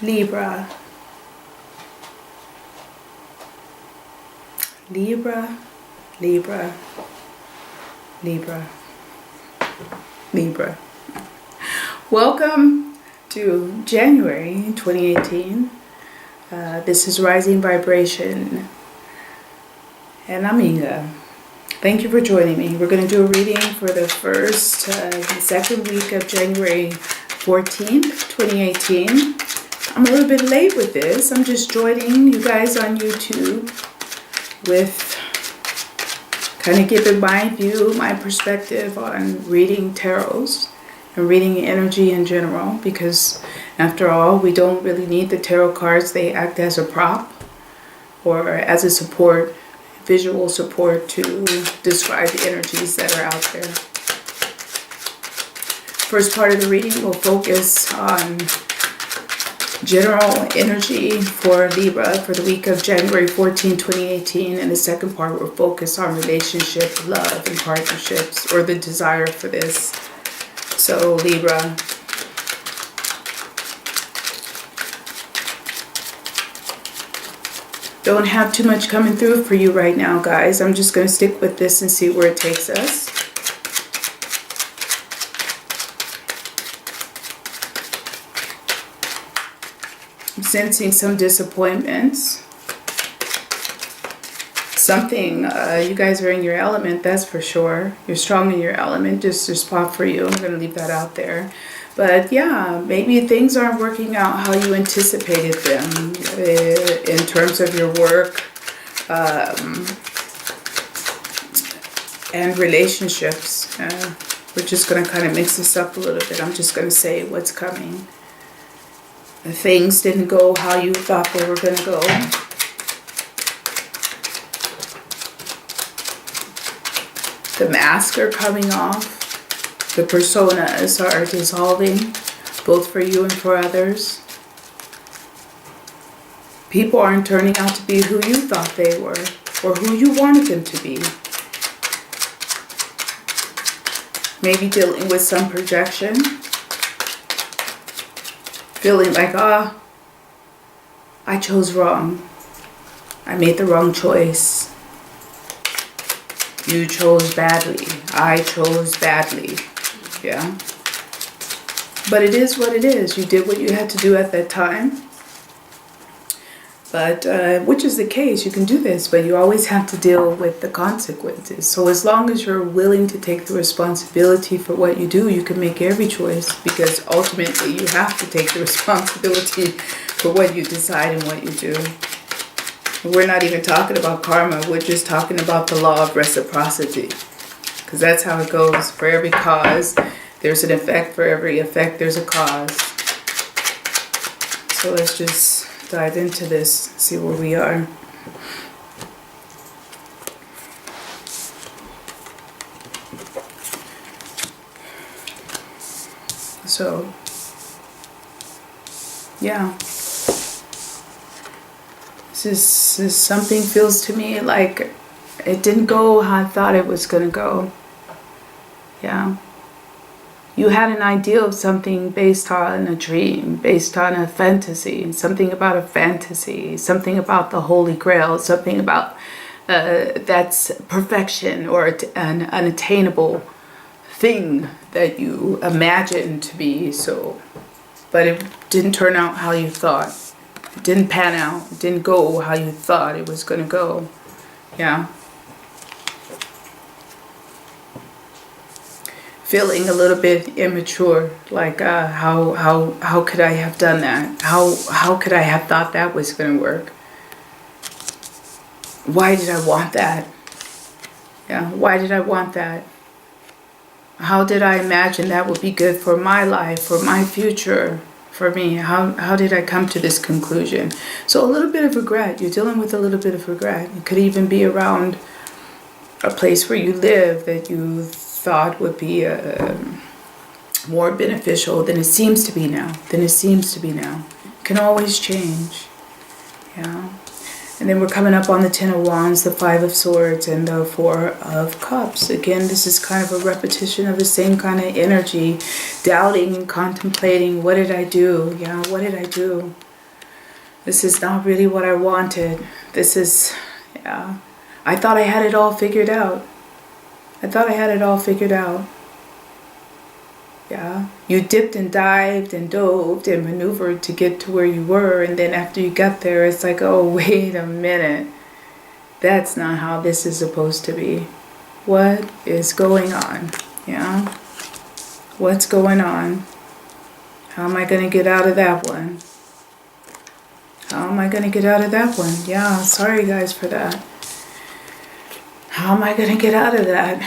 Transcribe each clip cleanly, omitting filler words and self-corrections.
Libra. Libra, Libra, Libra, Libra. Welcome to January 2018. This is Rising Vibration, and I'm Inga. Thank you for joining me. We're going to do a reading for the second week of January 14th, 2018. I'm a little bit late with this. I'm just joining you guys on YouTube with kind of giving my view, my perspective on reading tarots and reading energy in general, because after all, we don't really need the tarot cards. They act as a prop or as a support, visual support to describe the energies that are out there. First part of the reading will focus on general energy for Libra for the week of January 14, 2018, and the second part will focus on relationship, love, and partnerships, or the desire for this. So Libra, don't have too much coming through for you right now, guys. I'm just going to stick with this and see where it takes us. I'm sensing some disappointments. Something, you guys are in your element, that's for sure. You're strong in your element, just a spot for you. I'm going to leave that out there. But yeah, maybe things aren't working out how you anticipated them in terms of your work and relationships. We're just going to kind of mix this up a little bit. I'm just going to say what's coming. Things didn't go how you thought they were going to go. The masks are coming off. The personas are dissolving, both for you and for others. People aren't turning out to be who you thought they were or who you wanted them to be. Maybe dealing with some projection. Feeling like, I chose wrong. I made the wrong choice. You chose badly. I chose badly. Yeah. But it is what it is. You did what you had to do at that time. But, which is the case, you can do this, but you always have to deal with the consequences. So as long as you're willing to take the responsibility for what you do, you can make every choice, because ultimately you have to take the responsibility for what you decide and what you do. We're not even talking about karma, we're just talking about the law of reciprocity. Because that's how it goes. For every cause, there's an effect. For every effect, there's a cause. So let's just dive into this, see where we are. So, yeah. This is something feels to me like it didn't go how I thought it was going to go. Yeah. You had an idea of something based on a dream, based on a fantasy, something about a fantasy, something about the Holy Grail, something about that's perfection or an unattainable thing that you imagined to be so. But it didn't turn out how you thought. It didn't pan out. It didn't go how you thought it was going to go. Yeah. Feeling a little bit immature, like how could I have done that? How could I have thought that was going to work? Why did I want that? Yeah, why did I want that? How did I imagine that would be good for my life, for my future, for me? How did I come to this conclusion? So a little bit of regret. You're dealing with a little bit of regret. It could even be around a place where you live that you thought would be more beneficial than it seems to be now. It can always change. Yeah. And then we're coming up on the Ten of Wands, the Five of Swords, and the Four of Cups. Again, this is kind of a repetition of the same kind of energy. Doubting and contemplating, what did I do? Yeah, what did I do? This is not really what I wanted. This is, yeah. I thought I had it all figured out. I thought I had it all figured out. Yeah. You dipped and dived and dove and maneuvered to get to where you were. And then after you got there, it's like, oh, wait a minute. That's not how this is supposed to be. What is going on? Yeah. What's going on? How am I going to get out of that one? How am I going to get out of that one? Yeah, sorry guys for that. How am I going to get out of that?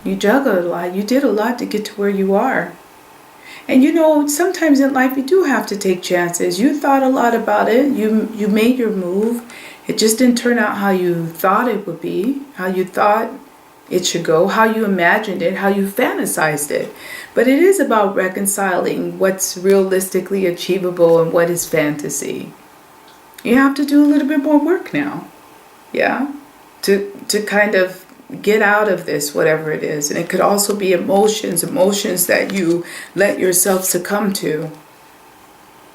You juggled a lot. You did a lot to get to where you are. And you know, sometimes in life you do have to take chances. You thought a lot about it. You made your move. It just didn't turn out how you thought it would be, how you thought it should go, how you imagined it, how you fantasized it. But it is about reconciling what's realistically achievable and what is fantasy. You have to do a little bit more work now. Yeah? To kind of get out of this, whatever it is. And it could also be emotions that you let yourself succumb to.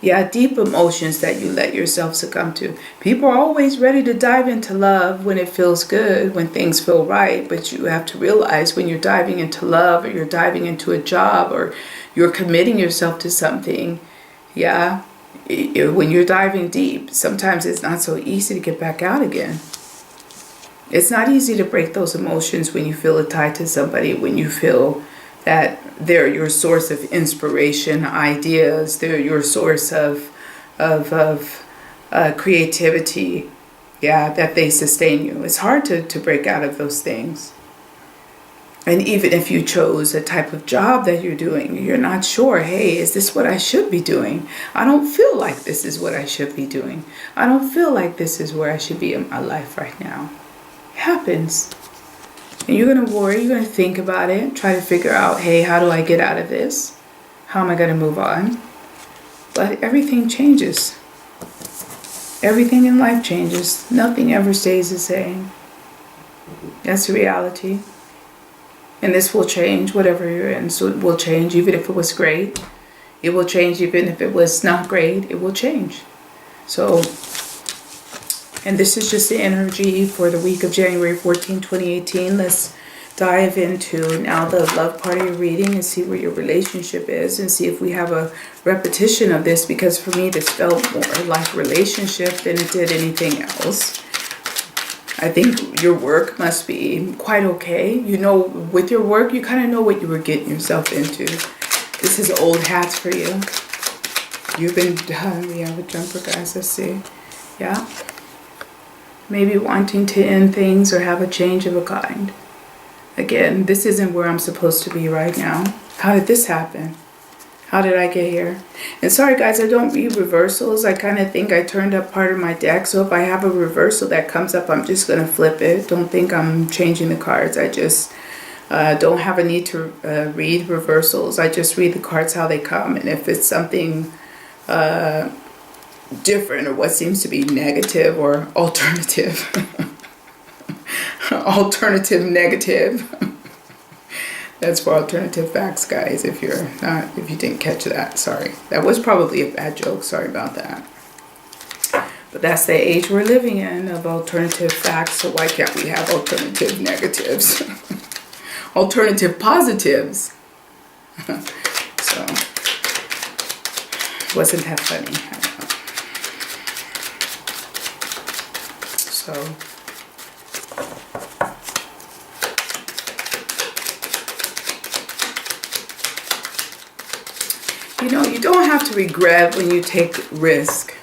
Yeah, deep emotions that you let yourself succumb to. People are always ready to dive into love when it feels good, when things feel right. But you have to realize when you're diving into love, or you're diving into a job, or you're committing yourself to something, yeah, when you're diving deep, sometimes it's not so easy to get back out again. It's not easy to break those emotions when you feel tied to somebody, when you feel that they're your source of inspiration, ideas, they're your source of creativity, yeah, that they sustain you. It's hard to break out of those things. And even if you chose a type of job that you're doing, you're not sure, hey, is this what I should be doing? I don't feel like this is what I should be doing. I don't feel like this is where I should be in my life right now. It happens. And you're going to worry, you're going to think about it, try to figure out, hey, how do I get out of this? How am I going to move on? But everything changes. Everything in life changes. Nothing ever stays the same. That's the reality. And this will change, whatever you're in. So it will change, even if it was great. It will change, even if it was not great. It will change. So, and this is just the energy for the week of January 14, 2018. Let's dive into now the love part of your reading and see where your relationship is, and see if we have a repetition of this, because for me this felt more like relationship than it did anything else. I think your work must be quite okay. You know, with your work, you kind of know what you were getting yourself into. This is old hats for you. You've been done. We have a jumper, guys. Let's see. Yeah. Maybe wanting to end things or have a change of a kind. Again, this isn't where I'm supposed to be right now. How did this happen? How did I get here? And sorry guys, I don't read reversals. I kind of think I turned up part of my deck. So if I have a reversal that comes up, I'm just going to flip it. Don't think I'm changing the cards. I just don't have a need to read reversals. I just read the cards how they come. And if it's something different, or what seems to be negative or alternative, alternative negative. That's for alternative facts, guys. If you didn't catch that, sorry. That was probably a bad joke. Sorry about that. But that's the age we're living in of alternative facts. So why can't we have alternative negatives? Alternative positives. So wasn't that funny? I don't know. So. You know, you don't have to regret when you take risk.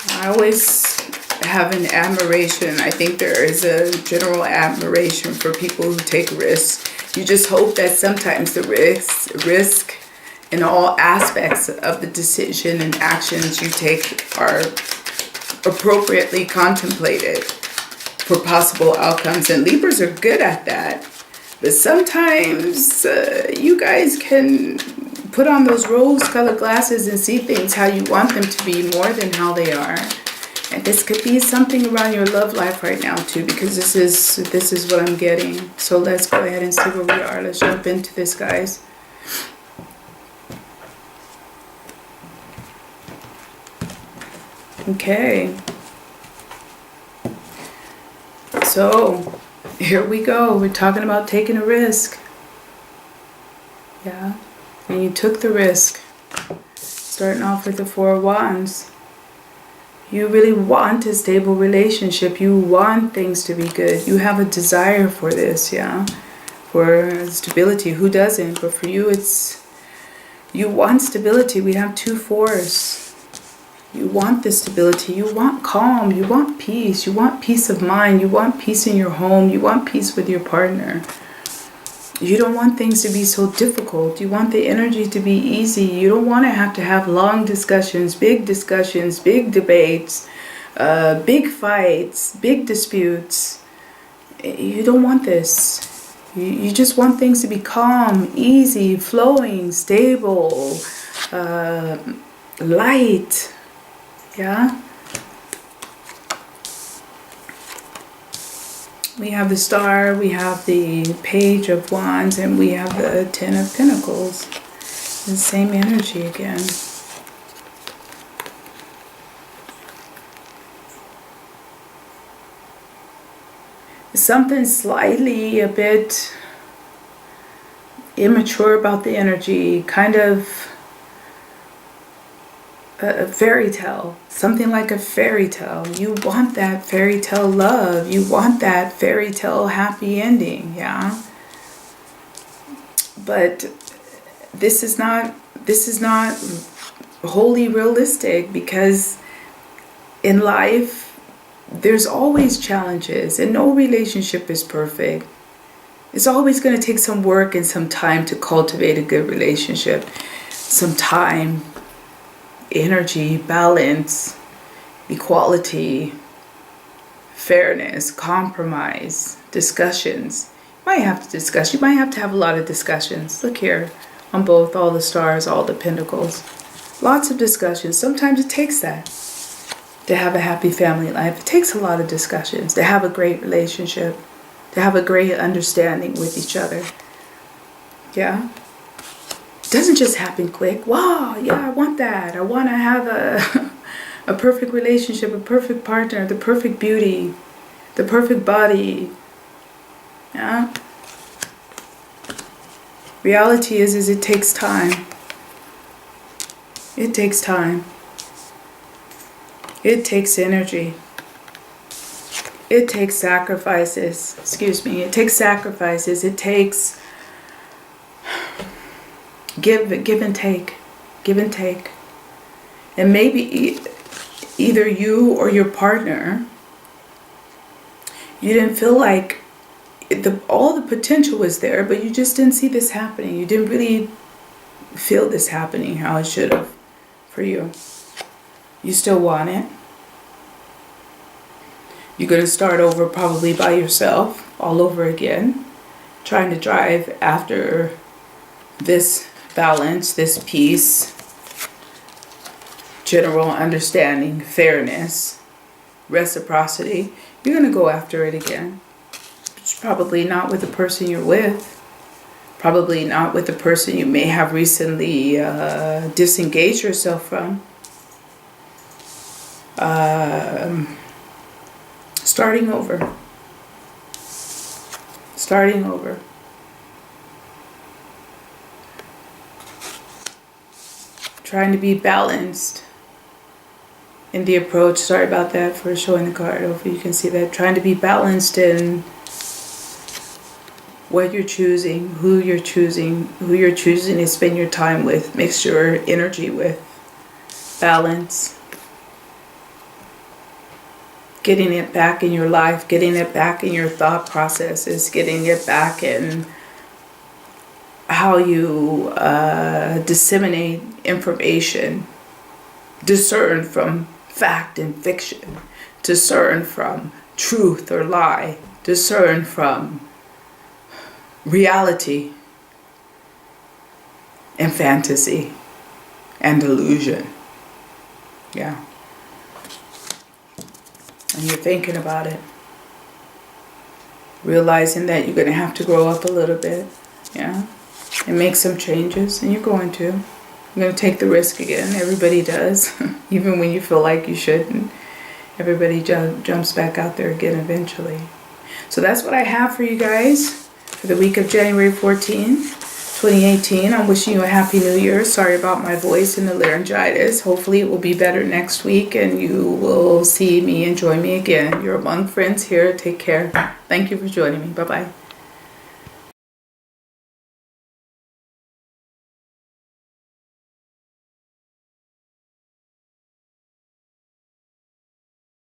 I always have an admiration. I think there is a general admiration for people who take risks. You just hope that sometimes the risk in all aspects of the decision and actions you take are appropriately contemplated for possible outcomes. And Libras are good at that. But sometimes you guys can put on those rose-colored glasses and see things how you want them to be more than how they are. And this could be something around your love life right now too, because this is what I'm getting. So let's go ahead and see where we are. Let's jump into this, guys. Okay. So, here we go. We're talking about taking a risk. Yeah. And you took the risk. Starting off with the Four of Wands. You really want a stable relationship. You want things to be good. You have a desire for this, yeah? For stability. Who doesn't? But for you, it's... You want stability. We have 2 fours. You want this stability. You want calm. You want peace. You want peace of mind. You want peace in your home. You want peace with your partner. You don't want things to be so difficult. You want the energy to be easy. You don't want to have long discussions, big debates, big fights, big disputes. You don't want this. You just want things to be calm, easy, flowing, stable, light. Yeah? We have the Star, we have the Page of Wands, and we have the Ten of Pentacles. The same energy again. Something slightly a bit immature about the energy, kind of a fairy tale, something like a fairy tale. You want that fairy tale love. You want that fairy tale happy ending, yeah? But this is not wholly realistic, because in life there's always challenges and no relationship is perfect. It's always going to take some work and some time to cultivate a good relationship. Some time, energy, balance, equality, fairness, compromise, discussions. You might have to discuss. You might have to have a lot of discussions. Look here on both, all the stars, all the pentacles. Lots of discussions. Sometimes it takes that to have a happy family life. It takes a lot of discussions to have a great relationship, to have a great understanding with each other. Yeah? It doesn't just happen quick. Wow, yeah, I want that. I want to have a perfect relationship, a perfect partner, the perfect beauty, the perfect body. Yeah? Reality is it takes time. It takes time. It takes energy. It takes sacrifices. Excuse me. It takes sacrifices. It takes give and take. Give and take. And maybe either you or your partner, you didn't feel like all the potential was there, but you just didn't see this happening. You didn't really feel this happening how it should have for you. You still want it. You're going to start over probably by yourself, all over again, trying to drive after this balance, this peace, general understanding, fairness, reciprocity. You're going to go after it again. It's probably not with the person you're with. Probably not with the person you may have recently disengaged yourself from. Starting over. Starting over. Trying to be balanced in the approach. Sorry about that for showing the card over. You can see that. Trying to be balanced in what you're choosing, who you're choosing to spend your time with, mix your energy with. Balance. Getting it back in your life, getting it back in your thought processes, getting it back in how you disseminate information, discern from fact and fiction, discern from truth or lie, discern from reality and fantasy and illusion. Yeah. And you're thinking about it. Realizing that you're going to have to grow up a little bit. Yeah. And make some changes. And you're going to. I'm going to take the risk again. Everybody does. Even when you feel like you shouldn't. Everybody jumps back out there again eventually. So that's what I have for you guys for the week of January 14th. 2018. I'm wishing you a happy new year. Sorry about my voice and the laryngitis. Hopefully it will be better next week and you will see me and join me again. You're among friends here. Take care. Thank you for joining me. Bye-bye.